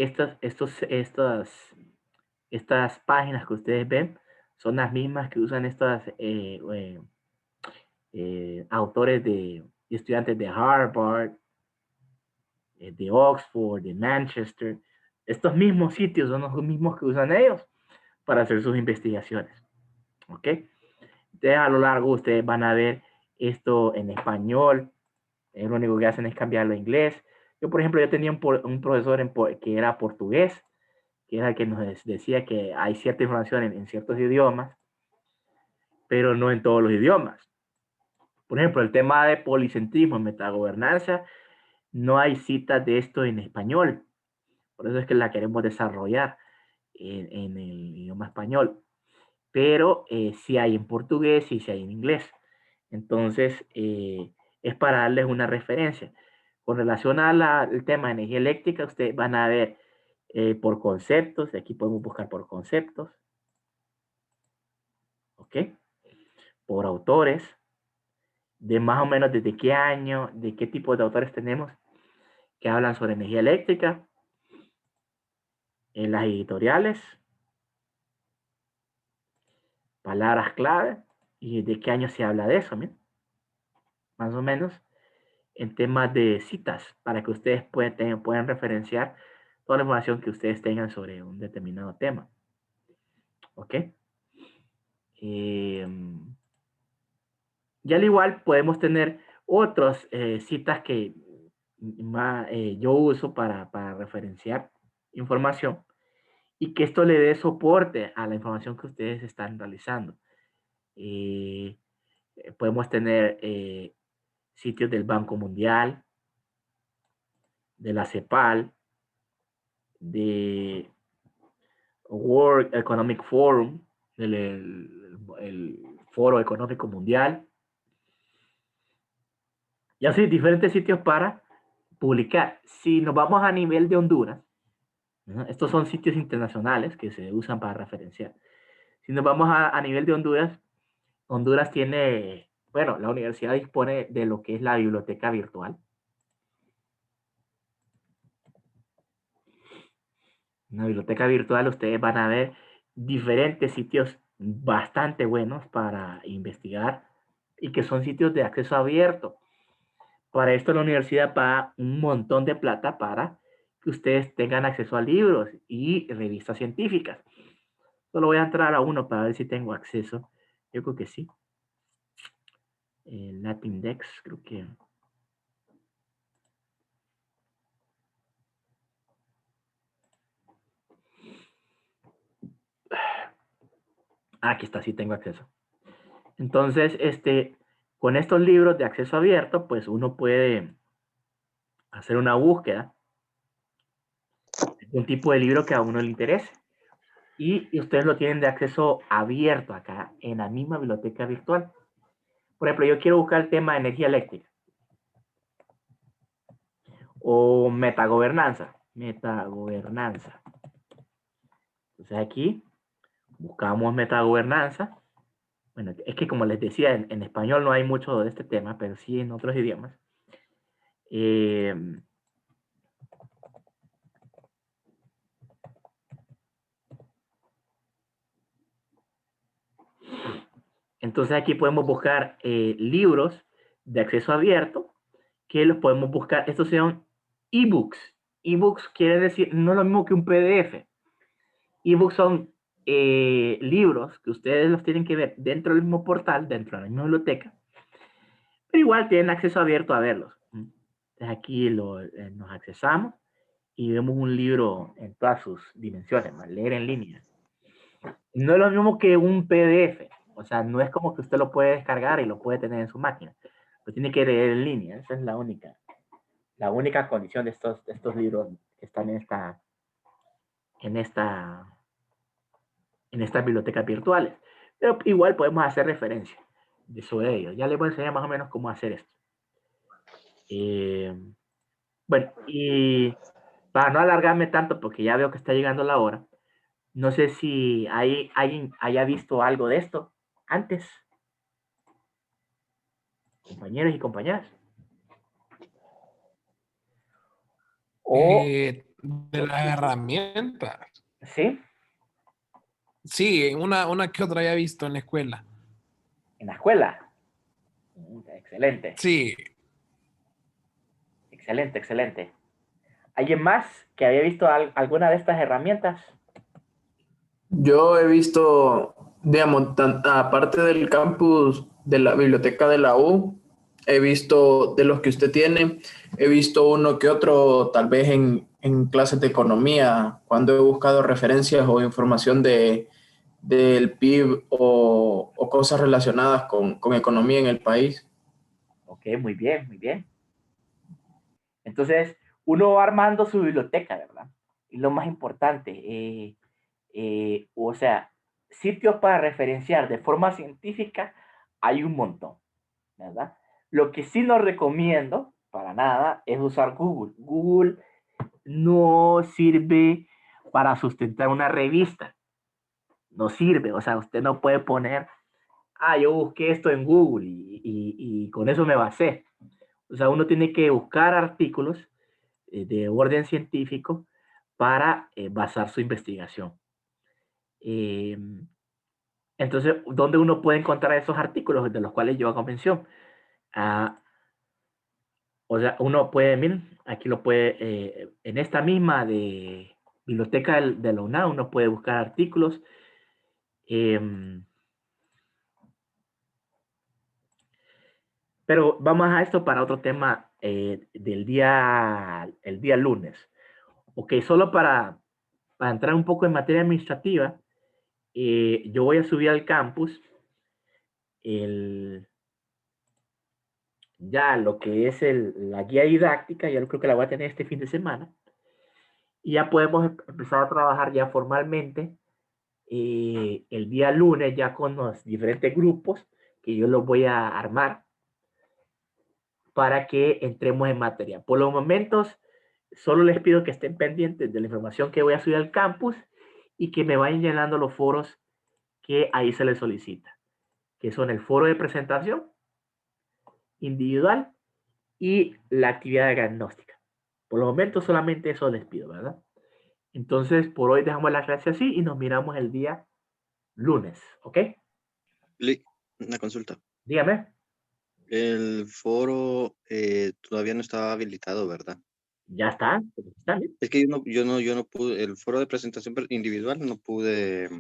páginas que ustedes ven son las mismas que usan estas autores de estudiantes de Harvard, de Oxford, de Manchester. Estos mismos sitios son los mismos que usan ellos para hacer sus investigaciones. ¿Ok? Entonces, a lo largo ustedes van a ver esto en español. Lo único que hacen es cambiarlo a inglés. Yo, por ejemplo, yo tenía un profesor que era portugués, que era el que nos decía que hay cierta información en ciertos idiomas, pero no en todos los idiomas. Por ejemplo, el tema de policentrismo, metagobernanza, no hay citas de esto en español. Por eso es que la queremos desarrollar en el idioma español. Pero sí hay en portugués y sí hay en inglés. Entonces, es para darles una referencia. Con relación al tema de energía eléctrica, ustedes van a ver por conceptos. Aquí podemos buscar por conceptos. ¿Ok? Por autores. De más o menos desde qué año, de qué tipo de autores tenemos que hablan sobre energía eléctrica. En las editoriales. Palabras clave. Y de qué año se habla de eso, ¿bien? Más o menos. En temas de citas, para que ustedes puedan referenciar toda la información que ustedes tengan sobre un determinado tema. ¿Ok? Y al igual podemos tener otras citas que yo uso para referenciar información y que esto le dé soporte a la información que ustedes están realizando. Podemos tener sitios del Banco Mundial, de la CEPAL, de World Economic Forum, el Foro Económico Mundial, y así diferentes sitios para publicar. Si nos vamos a nivel de Honduras, ¿no? Estos son sitios internacionales que se usan para referenciar. Si nos vamos a nivel de Honduras, Honduras tiene, bueno, la universidad dispone de lo que es la biblioteca virtual. En la biblioteca virtual ustedes van a ver diferentes sitios bastante buenos para investigar y que son sitios de acceso abierto. Para esto la universidad paga un montón de plata para que ustedes tengan acceso a libros y revistas científicas. Solo voy a entrar a uno para ver si tengo acceso. Yo creo que sí. El Latindex, creo que. Aquí está, sí tengo acceso. Entonces, con estos libros de acceso abierto, pues uno puede hacer una búsqueda de un tipo de libro que a uno le interese. Y ustedes lo tienen de acceso abierto acá en la misma biblioteca virtual. Por ejemplo, yo quiero buscar el tema de energía eléctrica o metagobernanza. Metagobernanza. Entonces aquí buscamos metagobernanza. Bueno, es que como les decía, en español no hay mucho de este tema, pero sí en otros idiomas. Entonces aquí podemos buscar libros de acceso abierto que los podemos buscar. Estos son ebooks. Ebooks quiere decir, no es lo mismo que un PDF. Ebooks son libros que ustedes los tienen que ver dentro del mismo portal, dentro de la misma biblioteca, pero igual tienen acceso abierto a verlos. Entonces aquí nos accesamos y vemos un libro en todas sus dimensiones, ¿no? Leer en línea. No es lo mismo que un PDF. O sea, no es como que usted lo puede descargar y lo puede tener en su máquina. Lo tiene que leer en línea. Esa es la única condición de estos libros que están en estas bibliotecas virtuales. Pero igual podemos hacer referencia sobre ellos. Ya les voy a enseñar más o menos cómo hacer esto. Bueno, y para no alargarme tanto, porque ya veo que está llegando la hora, no sé si alguien haya visto algo de esto antes, compañeros y compañeras. O, De las herramientas. ¿sí? Sí, una que otra ya he visto en la escuela. En la escuela. Excelente. Sí. Excelente, excelente. ¿Alguien más que había visto alguna de estas herramientas? Yo he visto, digamos, aparte del campus de la biblioteca de la U, he visto de los que usted tiene, he visto uno que otro, tal vez en clases de economía, cuando he buscado referencias o información del PIB o cosas relacionadas con economía en el país. Ok, muy bien, muy bien. Entonces, uno va armando su biblioteca, ¿verdad? Y lo más importante, o sea, sitios para referenciar de forma científica hay un montón, ¿verdad? Lo que sí no recomiendo para nada es usar Google. Google no sirve para sustentar una revista. No sirve, o sea, usted no puede poner, yo busqué esto en Google y con eso me basé. O sea, uno tiene que buscar artículos de orden científico para basar su investigación. Entonces, ¿dónde uno puede encontrar esos artículos de los cuales yo hago mención? O sea, uno puede, miren, aquí lo puede, en esta misma biblioteca de la UNAM, uno puede buscar artículos. Pero vamos a esto para otro tema el día lunes. Ok, solo para entrar un poco en materia administrativa, yo voy a subir al campus ya lo que es la guía didáctica, ya creo que la voy a tener este fin de semana. Y ya podemos empezar a trabajar ya formalmente el día lunes, ya con los diferentes grupos que yo los voy a armar para que entremos en materia. Por los momentos, solo les pido que estén pendientes de la información que voy a subir al campus y que me vayan llenando los foros que ahí se les solicita, que son el foro de presentación individual y la actividad diagnóstica. Por los momentos solamente eso les pido, ¿verdad? Entonces, por hoy dejamos la clase así y nos miramos el día lunes, ¿ok? Una consulta. Dígame. El foro todavía no estaba habilitado, ¿verdad? Ya está, está bien. Es que yo no pude, el foro de presentación individual no pude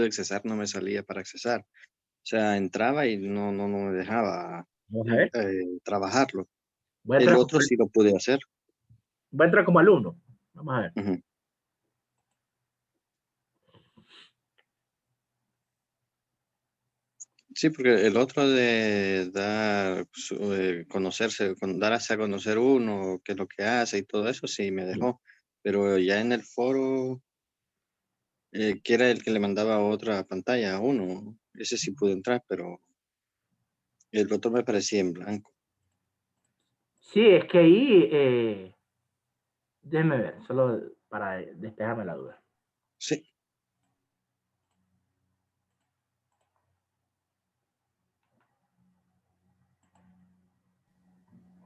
accesar, no me salía para accesar. O sea, entraba y no me dejaba Vamos a ver. trabajarlo. Voy a El entrar, otro sí lo pude hacer. voy a entrar como alumno. Vamos a ver. Ujú. Sí, porque el otro de dar, conocerse, darse a conocer uno, qué es lo que hace y todo eso, sí me dejó. Pero ya en el foro, que era el que le mandaba otra pantalla a uno, ese sí pude entrar, pero el otro me parecía en blanco. Sí, es que ahí, déjeme ver, solo para despejarme la duda. Sí.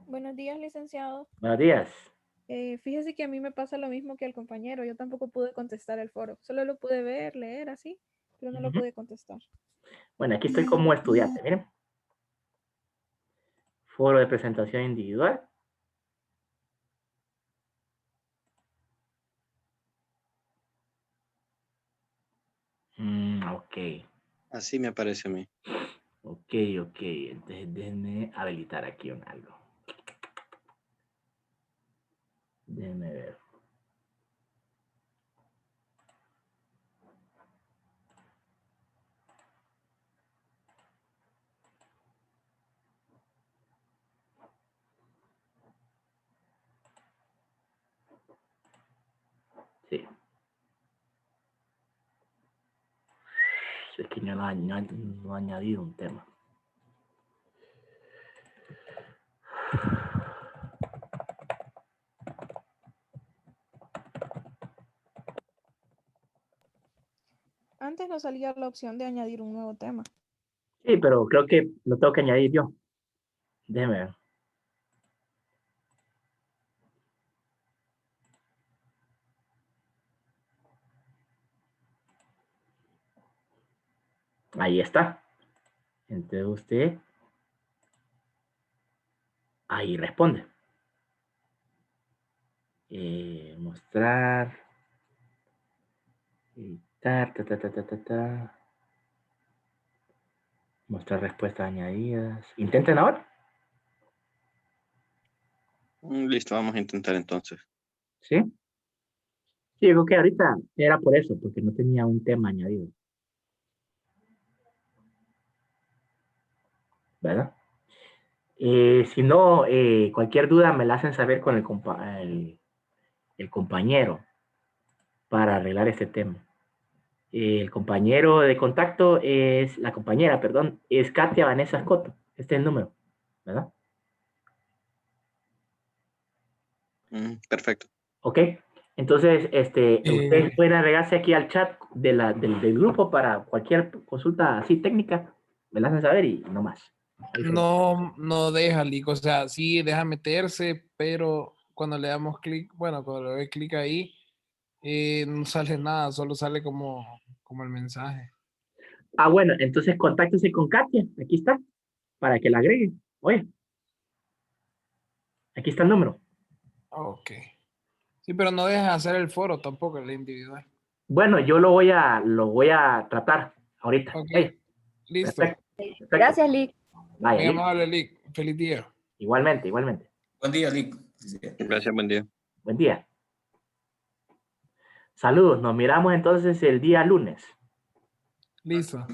Buenos días, licenciado. Buenos días. Fíjese que a mí me pasa lo mismo que al compañero. Yo tampoco pude contestar el foro. Solo lo pude ver, leer así, pero no lo Ujú. pude contestar. Bueno, aquí estoy como estudiante, miren. Foro de presentación individual. Ok, Así me parece a mí. ok. Entonces déjenme habilitar aquí un algo. Déjenme ver. Sí. Es que yo no he añadido un tema. Antes nos salía la opción de añadir un nuevo tema. Sí, pero creo que lo tengo que añadir yo. Déjenme ver. Ahí está. Entonces usted ahí responde. Mostrar. Editar. Mostrar respuestas añadidas. Intenten ahora. Listo, vamos a intentar entonces. ¿Sí? Sí, yo creo que ahorita era por eso, porque no tenía un tema añadido. ¿Verdad? Si no, cualquier duda me la hacen saber con el compañero para arreglar este tema. El compañero de contacto es, la compañera, perdón, es Katia Vanessa Escoto. Este es el número, ¿verdad? Perfecto. Ok. Entonces, ustedes pueden agregarse aquí al chat del grupo para cualquier consulta así técnica. Me la hacen saber y no más. No deja, Lick. O sea, sí deja meterse, pero cuando le damos clic, bueno, cuando le doy clic ahí, no sale nada, solo sale como el mensaje. Ah, bueno, entonces contáctese con Katia. Aquí está, para que la agreguen. Oye, aquí está el número. Ok. Sí, pero no deja hacer el foro tampoco, el individual. Bueno, yo lo voy a tratar ahorita. Ok, Oye, listo. perfecto. Gracias, Lick. Vaya, Muy listo. amable, Lick. Feliz día. Igualmente, igualmente. Buen día, Lick. Gracias, buen día. Buen día. Saludos, nos miramos entonces el día lunes. Listo.